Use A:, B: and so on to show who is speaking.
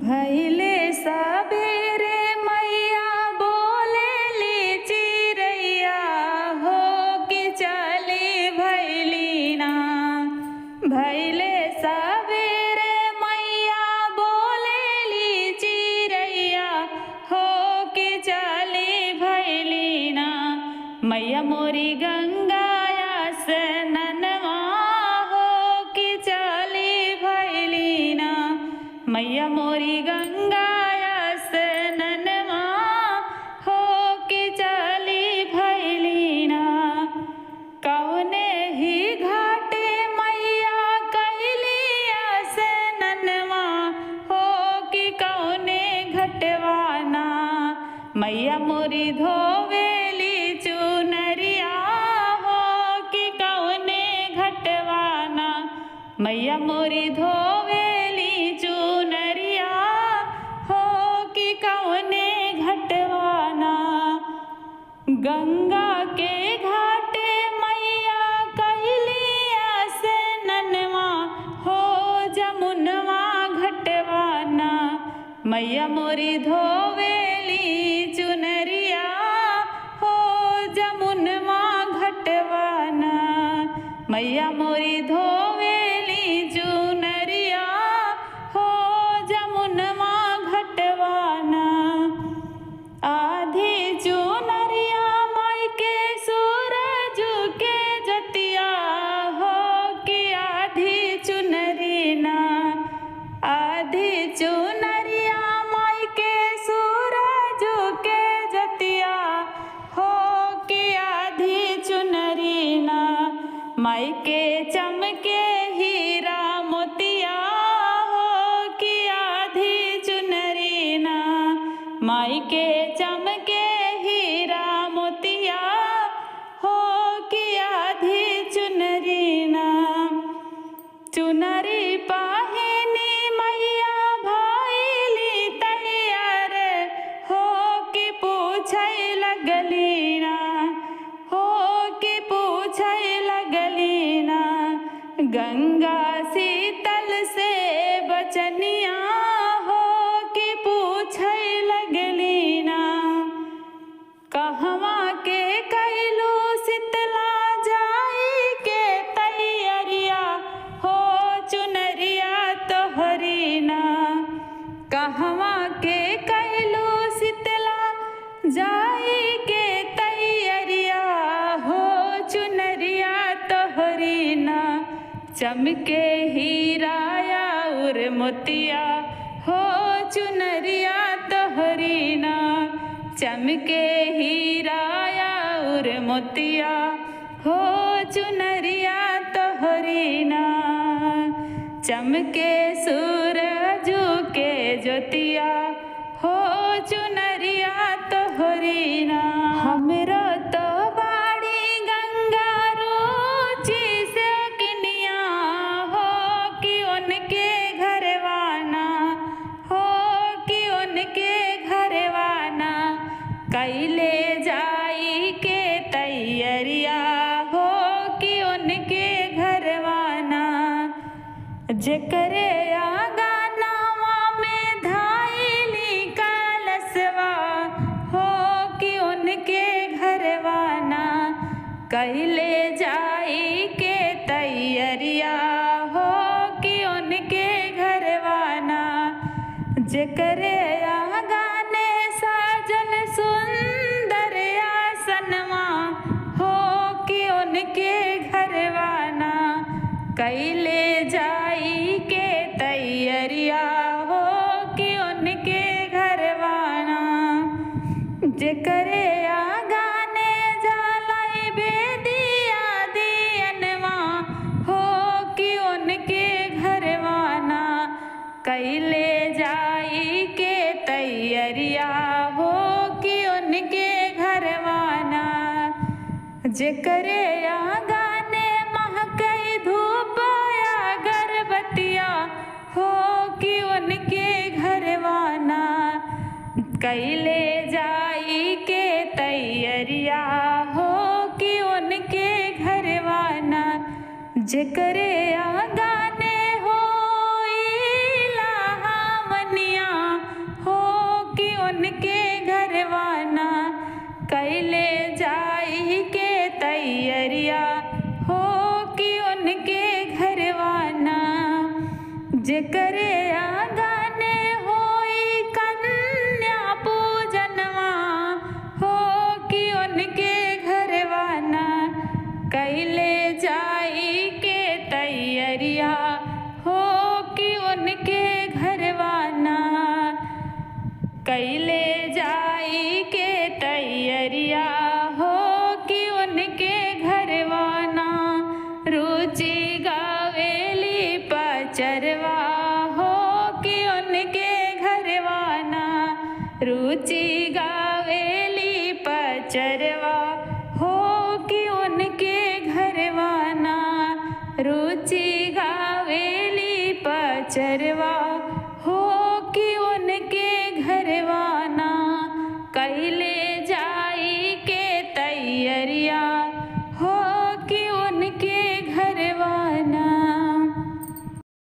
A: भैले सबेरे मैया बोलेली चिरैया हो कि चली भैली ना। भैले सबेरे मैया बोलेली चिरैया हो कि चली भैली ना। मैया मोरी गंगा स्नानवा हो कि चली भैली ना। मैया मोरी गंगा स्नानवा हो कि चली भैली ना। कौने ही घाटे मैया कैली स्नानवा हो कि कौने घटवाना। मैया मोरी धोवेली चुनरिया हो कि कौने घटवाना। मैया मोरी धोवेली चुनरिया हो कि कौने घटवाना। गंगा के घाटे मैया कैली स्नानवा हो जमुनवा घटवाना। मैया मोरी धोवेली चुनरिया हो जमुनवा घटवाना। मैया मोरी धोवेली चुनरिया हो जमुनवा घटवाना। आधी चुनरिया माई के सूरज के जतिया हो कि आधी चुनरी ना। आधी चुनरिया माई के सूरज के जतिया हो कि आधी चुनरी ना। माई के चमके हीरा मोतिया हो कि आधी चुनरी ना। माई के चमके हीरा मोतिया हो कि आधी चुनरी ना। चुनरी पाहिनी मैया भइली तैयार हो कि पूछै लगली ना। हो कि पूछै लगली ना। गंगा शीतल से बचनिया हो कि पूछै लगली ना। कहवा के कैलू शीतला जाई के तैयारिया हो चुनरिया तोहरी ना। कहवा के कैलू शीतला जाई के तैयारिया हो चुनरिया तोहरी ना। चमके हीरा और मोतिया हो चुनरिया तोहरी ना। चमके हीरा और मोतिया हो चुनरिया तोहरी ना। चमके सूरज के ज्योतिया हो चुनरिया तोहरी ना। हमरो तो बाड़ी गंगा रुचि से किनिया हो कि उनके घरवाना। हो कि उनके घरवाना। कैले जाई के तैयारिया हो कि उनके घरवाना। जेकरे आंगनवा में धाइली कलशवा हो कि उनके घरवाना। कैले जाई के तैयारिया हो कि उनके घरवाना। जेकरे आंगने साजल सुंदर आसनवा हो कि उनके घरवाना। कैले जाई के तैयारिया हो कि उनके घरवाना। जेकरे आंगने जालाई बेदिया दियनवा हो कि उनके घरवाना। कैले जाई के तैयारिया हो कि उनके घरवाना। जेकरे आंगने महकई धूप अगरबत्तिया हो कि उनके घरवाना। कैले जाई के तैयारिया हो कि उनके घरवाना। जेकरे आंगने हो इलाहा मनिया कैले जाई के तैयरिया हो कि उनके घरवाना जेकरे आंगन होई कन्या पूजनवा हो कि उनके घरवाना कैले जाई के तैयरिया हो कि उनके घरवाना कैले जाई के तैयरिया हो कि उनके घरवाना रुचि गावेली पचरवा हो कि उनके घरवाना रुचि गावेली पचरवा हो कि उनके घरवाना रुचि गावेली पचरवा हो कि उनके घरवाना कैले